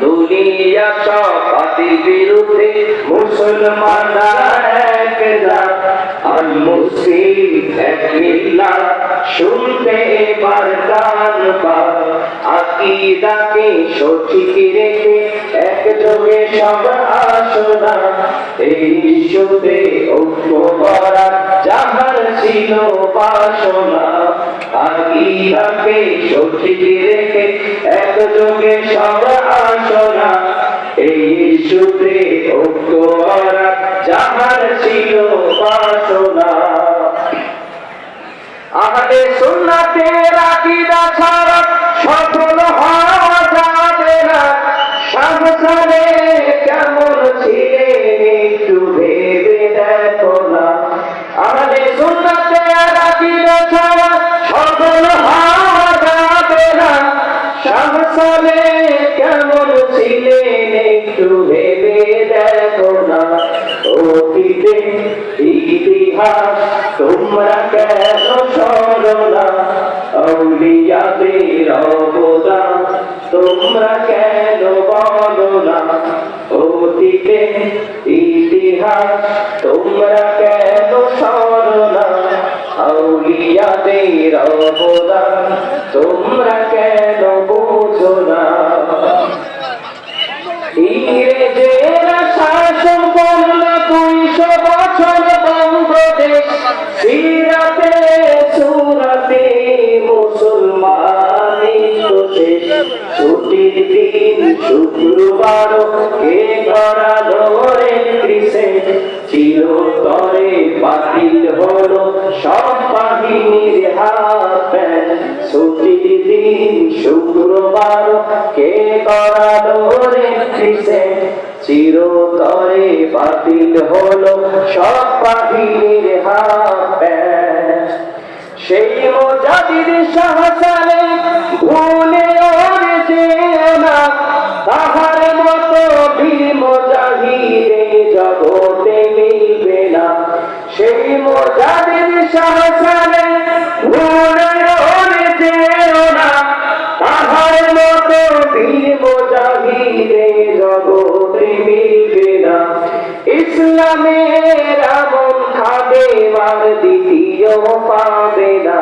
দুনিয়া সবাতির বিরুদ্ধে মুসলমানরা এক জাত, আল মুসলিম এক মিল্লাত, শুনতে এবার কান পাত। আকীদাকে সঠিক রেখে একযোগে সব আসনা, এই বিশ্বতে ঐক্য করার যাহার ছিল বাসনা। আকীদাকে সঠিক রেখে একযোগে সব আসনা, এই বিশ্বতে ঐক্য করার যাহার ছিল বাসনা। আহলে সুন্নাতের আকীদা ছাড়া সফল হওয়া যাবে না। সামনে কেমন ছিলেন একটু ভেবে দেখো না। আহলে সুন্নাতের আকীদা ছাড়া সফল হওয়া যাবে না। সামনে কেমন ছিলেন একটু ভেবে দেখো না। অতীতে ইতিহাস তোমরা কেন সরো না? আউলিয়াদের অবদান তোমরা কেন বলো না? অতীতে ইতিহাস তোমরা কেন সরো না? আউলিয়াদের অবদান তোমরা কেন বোঝো না? ইংরেজেরা শাসন করলো 200 বছর বাংলাদেশ, সিরাতে সুরাতে মুসলমানি তো শেষ। ছুটির দিন শুক্রবার কে করালো রে ক্রিসেন্ট, চিরতরে বাতিল হলো সব বাহিনীর হাত প্যান্ট। ছুটির দিন শুক্রবার কে করালো রে ক্রিসেন্ট, চিরতরে বাতিল হলো সব বাহিনীর হাত প্যান্ট। সেই মুজাহিদ শাহ সালেম ভুলে ওর যেও না, তাহার মতো বীর মুজাহিদ জগতে মিলবে না। সেই মুজাহিদ শাহ সালেম ভুলে ওর যেও না, তাহার মতো বীর মুজাহিদ জগতে মিলবে না। ইসলামের আমল খাদেমার দ্বিতীয় পাবে না।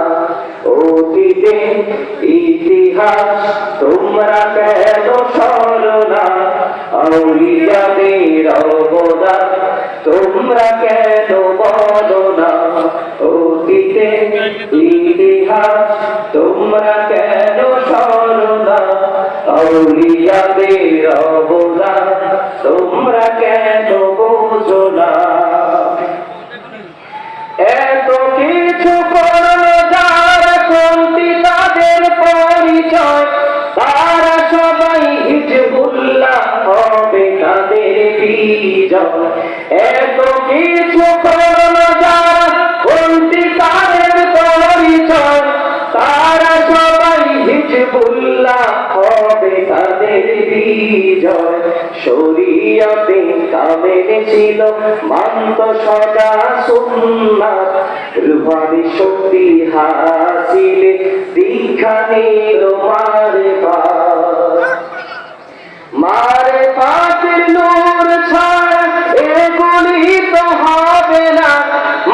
অতীতে ইতিহাস তোমরা কেন সরো না? আউলিয়াদের অবদান তোমরা কেন বলো না? অতীতে ইতিহাস তোমরা কেন সরো না? আউলিয়াদের অবদান তোমরা কেন বোঝো না? এত কিছু করলো যারা, কোনটি তাদের পরিচয়? তারা সবাই হিজবুল্লাহ, হবে তাদের বিজয়। এত কিছু করলো যারা, কোনটি তাদের পরিচয়? তারা সবাই হিজবুল্লাহ, হবে তাদের বিজয়। শরীয়তে কামেল ছিল, মানত সদা সুন্নাত, রুহানি শক্তি হাসিলে দীক্ষা নিল মারেফাত। মারেফাতের নূর ছাড়া এগুলি তো হবে না।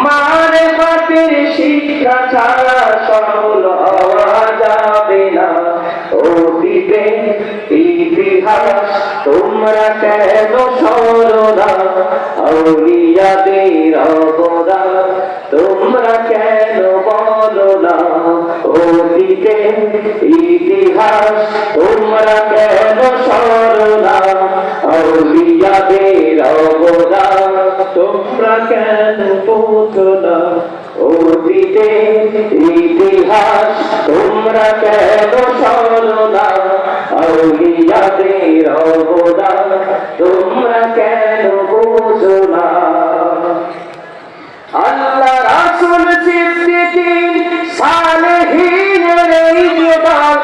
মারেফাতের শিক্ষা ছাড়া সফল হওয়া যাবে না। অতীতে ইতিহাস তোমরা কেন সরো না? আউলিয়াদের অবদান তোমরা কেন বলো না? অতীতে ইতিহাস তোমরা কেন সরো না? আউলিয়াদের অবদান তোমরা কেন বোঝো না? অতীতে ইতিহাস তোমরা কেন সরো না? আউলিয়াদের অবদান তোমরা কেন বোঝো না? আল্লাহ রাসূল সিদ্দিকীন সালেহীনের এই যে ডাক,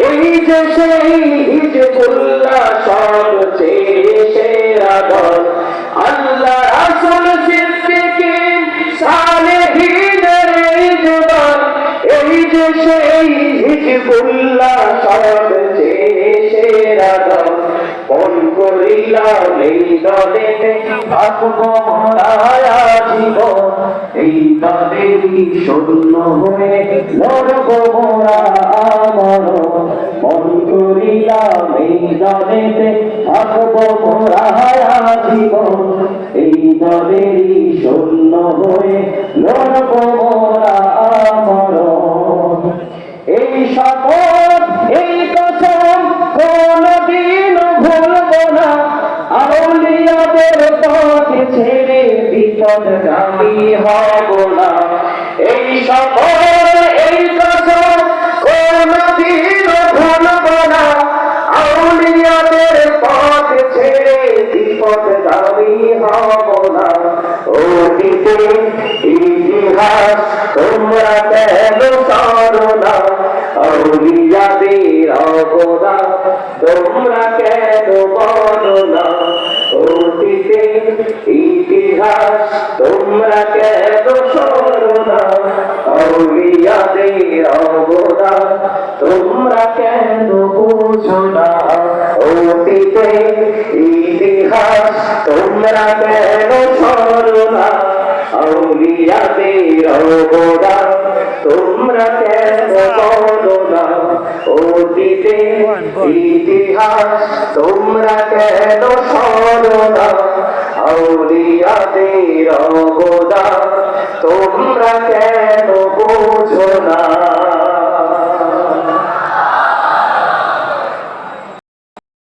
এই যে সেই হিজবুল্লাহ সবচেয়ে সেরা দল। আল্লাহ রাসূল সিদ্দিকীন সালেহীনের এই যে দল, এই যে সেই হিজবুল্লাহ সবচেয়ে সেরা দল। মন করিলাম এই দলেতে থাকবো মোরা জীবন, এই দলেরই শূন্য হয়ে লড়বো মোরা আমরণ। মন করিলাম এই দলেতে থাকবো মোরা জীবন, এই দলেরই শূন্য হয়ে লড়বো মোরা আমরণ। এই শপথ এই কসম কোনদিন ভুলবো না, আউলিয়াদের পথ ছেড়ে বিপদগামী হব না। এই শপথ এই কসম কোনদিন ভুলবো না, আউলিয়াদের পথ ছেড়ে বিপদগামী হব না। অতীতের ইতিহাস তোমরা কেন জানো না, আউলিয়াদের অবদান তোমরা কেন বলো না। অতীতের ইতিহাস তোমরা কেন জানো না, আউলিয়াদের অবদান তোমরা কেন বুঝো না। অতীতের ইতিহাস তোমরা কেন জানো না, আউলিয়াদের অবদান তোমরা কেন বলো না। অতীতের ইতিহাস তোমরা কেন শোনো না, আউলিয়াদের অবদান তোমরা কেন বোঝো না।